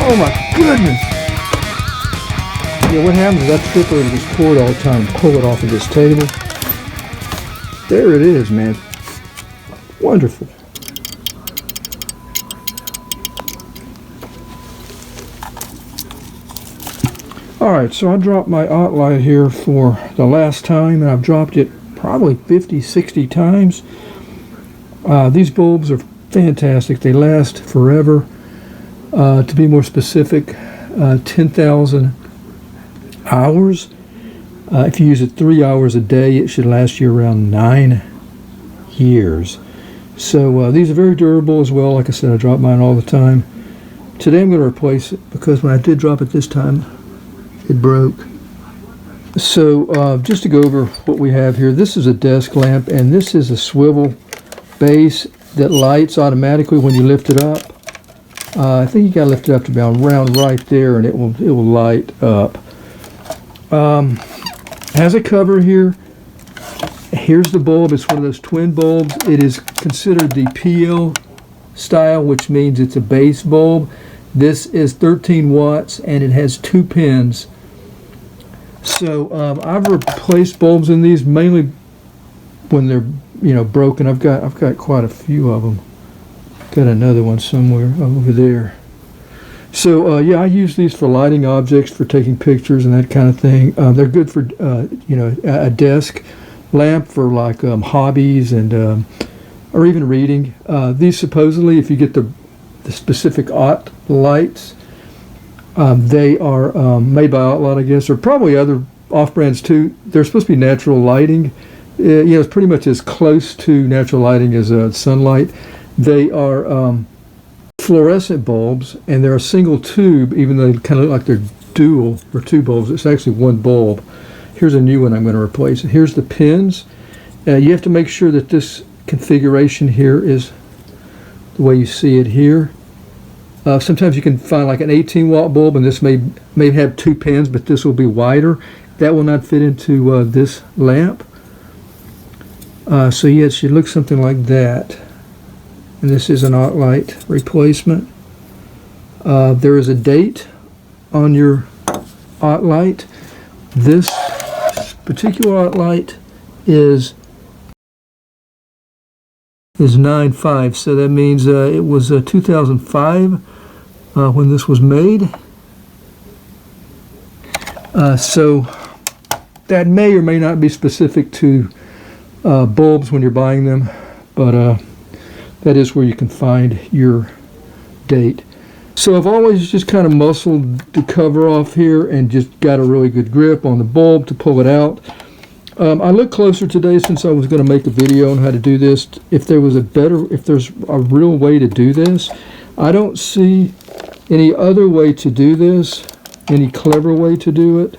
Oh my goodness! Yeah, what happens is I trip over this cord all the time and pull it off of this table. There it is, man. Wonderful. Alright, so I dropped my OttLite here for the last time, and I've dropped it probably 50, 60 times. These bulbs are fantastic. They last forever. To be more specific, 10,000 hours. If you use it 3 hours a day, it should last you around 9 years. So these are very durable as well. Like I said, I drop mine all the time. Today I'm going to replace it because when I did drop it this time, it broke. So just to go over what we have here, this is a desk lamp, and this is a swivel base that lights automatically when you lift it up. I think you got to lift it up to about around right there, and it will light up. Has a cover here. Here's the bulb. It's one of those twin bulbs. It is considered the PL style, which means it's a base bulb. This is 13 watts, and it has 2 pins. So I've replaced bulbs in these mainly when they're broken. I've got quite a few of them. Got another one somewhere over there. So yeah, I use these for lighting objects, for taking pictures and that kind of thing. They're good for a desk lamp for like hobbies and or even reading. These supposedly, if you get the specific OttLites, they are made by OttLite, I guess, or probably other off-brands too. They're supposed to be natural lighting. It's pretty much as close to natural lighting as sunlight. They are fluorescent bulbs, and they're a single tube, even though they kind of look like they're dual or 2 bulbs. It's actually 1 bulb. Here's a new one I'm going to replace. Here's the pins. You have to make sure that this configuration here is the way you see it here. Sometimes you can find like an 18-watt bulb, and this may have 2 pins, but this will be wider. That will not fit into this lamp. So yeah, it should look something like that. And this is an OttLite replacement. There is a date on your OttLite. This particular OttLite is 9/5, so that means it was 2005 when this was made. So that may or may not be specific to bulbs when you're buying them, but that is where you can find your date. So I've always just kind of muscled the cover off here and just got a really good grip on the bulb to pull it out. I looked closer today since I was going to make a video on how to do this. If there's a real way to do this. I don't see any other way to do this, any clever way to do it,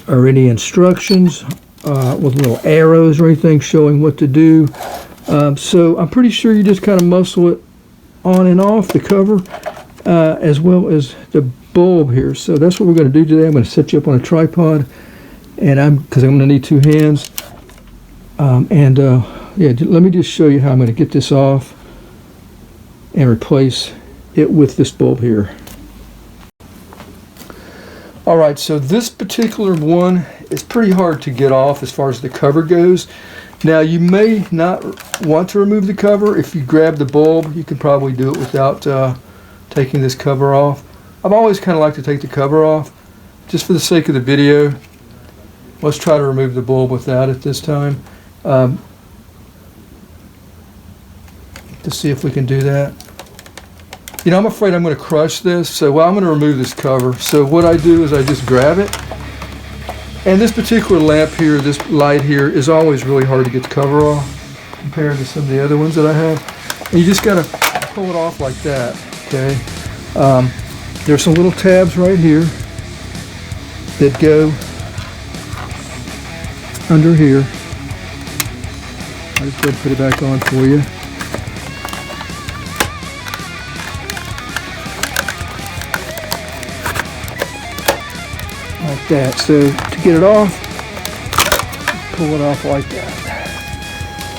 or any instructions with little arrows or anything showing what to do. So I'm pretty sure you just kind of muscle it on and off the cover as well as the bulb here. So that's what we're going to do today. I'm going to set you up on a tripod, and because I'm going to need 2 hands. Yeah, let me just show you how I'm going to get this off and replace it with this bulb here. Alright, so this particular one is pretty hard to get off as far as the cover goes. Now, you may not want to remove the cover. If you grab the bulb, you can probably do it without taking this cover off. I've always kind of liked to take the cover off. Just for the sake of the video, let's try to remove the bulb without it this time. To see if we can do that. I'm afraid I'm going to crush this, so I'm going to remove this cover. So what I do is I just grab it. And this particular lamp here, this light here, is always really hard to get the cover off compared to some of the other ones that I have. And you just got to pull it off like that, okay? There's some little tabs right here that go under here. I'll just go ahead and put it back on for you. Like that. So to get it off, pull it off like that.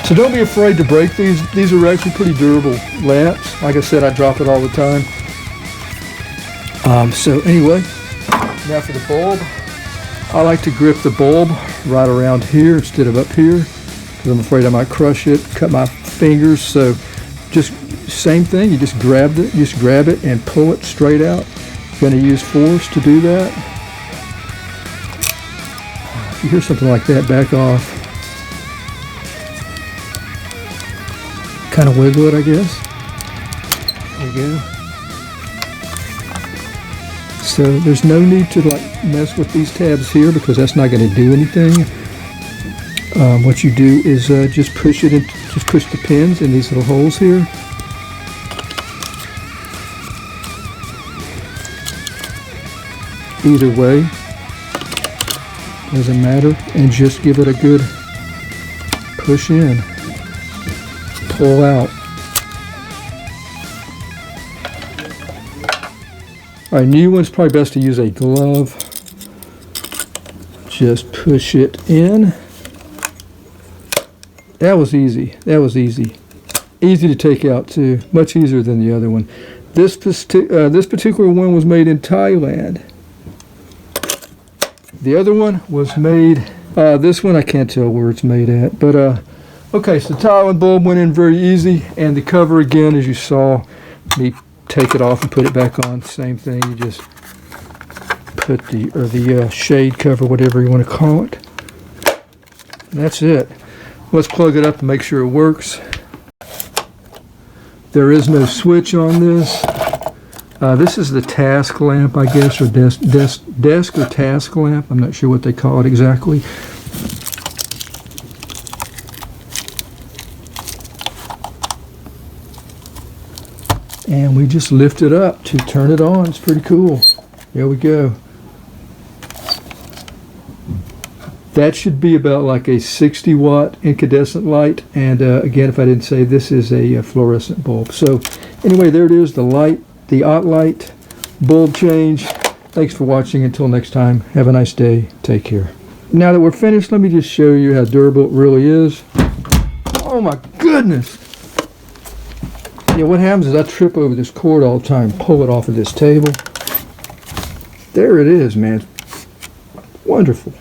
So don't be afraid to break these. These are actually pretty durable lamps. Like I said, I drop it all the time. So anyway, now for the bulb. I like to grip the bulb right around here instead of up here because I'm afraid I might crush it, cut my fingers. So just same thing, you just grab it and pull it straight out. You're going to use force to do that. If you hear something like that, back off. Kind of wiggle it, I guess. There you go. So there's no need to like mess with these tabs here because that's not going to do anything. What you do is just push the pins in these little holes here. Either way, doesn't matter, and just give it a good push in, pull out. All right, new one's probably best to use a glove. Just push it in. That was easy. That was easy. Easy to take out too. Much easier than the other one. This particular one was made in Thailand. The other one was made. This one I can't tell where it's made at, but okay. So the Thailand bulb went in very easy, and the cover again, as you saw me take it off and put it back on. Same thing. You just put the shade cover, whatever you want to call it. And that's it. Let's plug it up and make sure it works. There is no switch on this. This is the task lamp, I guess, or desk or task lamp. I'm not sure what they call it exactly. And we just lift it up to turn it on. It's pretty cool. There we go. That should be about like a 60-watt incandescent light. And again, if I didn't say, this is a fluorescent bulb. So anyway, there it is, the Lite, the OttLite bulb change. Thanks for watching. Until next time, have a nice day. Take care. Now that we're finished, let me just show you how durable it really is. Oh my goodness. Yeah, what happens is I trip over this cord all the time, pull it off of this table. There it is, man. Wonderful.